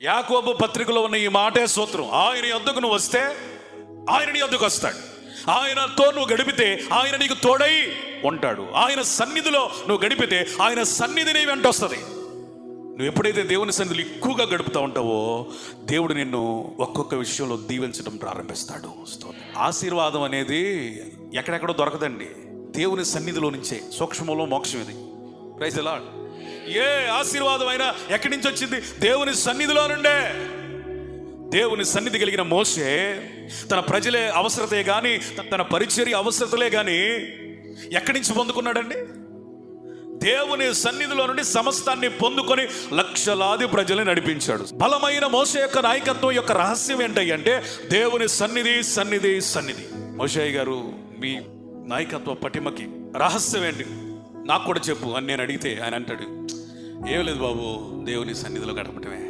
యాకోబు పత్రికలో ఉన్న ఈ మాటే సూత్రం. ఆయన యొద్దకు నువ్వు వస్తే ఆయన నీ యొద్దకు వస్తాడు. ఆయనతో నువ్వు గడిపితే ఆయన నీకు తోడై ఉంటాడు. ఆయన సన్నిధిలో నువ్వు గడిపితే ఆయన సన్నిధి నీ వెంట వస్తుంది. నువ్వు ఎప్పుడైతే దేవుని సన్నిధిలో ఎక్కువగా గడుపుతూ ఉంటావో దేవుడు నిన్ను ఒక్కొక్క విషయంలో దీవించడం ప్రారంభిస్తాడు. ఆశీర్వాదం అనేది ఎక్కడెక్కడో దొరకదండి, దేవుని సన్నిధిలో నుంచే. సూక్ష్మంలో మోక్షం ఇది. Praise the lord. ఏ ఆశీర్వాదం అయినా ఎక్కడి నుంచి వచ్చింది? దేవుని సన్నిధిలో నుండే. దేవుని సన్నిధి కలిగిన మోషే తన ప్రజలే అవసరతే కానీ, తన పరిచర్య అవసరతలే కానీ ఎక్కడి నుంచి పొందుకున్నాడండి? దేవుని సన్నిధిలో నుండి సమస్తాన్ని పొందుకొని లక్షలాది ప్రజల్ని నడిపించాడు. బలమైన మోషే యొక్క నాయకత్వం యొక్క రహస్యం ఏంటంటే దేవుని సన్నిధి సన్నిధి సన్నిధి. మోషే గారు, మీ నాయకత్వ పటిమకి రహస్యం ఏంటి నాకు కూడా చెప్పు అని నేను అడిగితే ఆయన అంటాడు, ఏం లేదు బాబు, దేవుని సన్నిధిలో గడపటమే.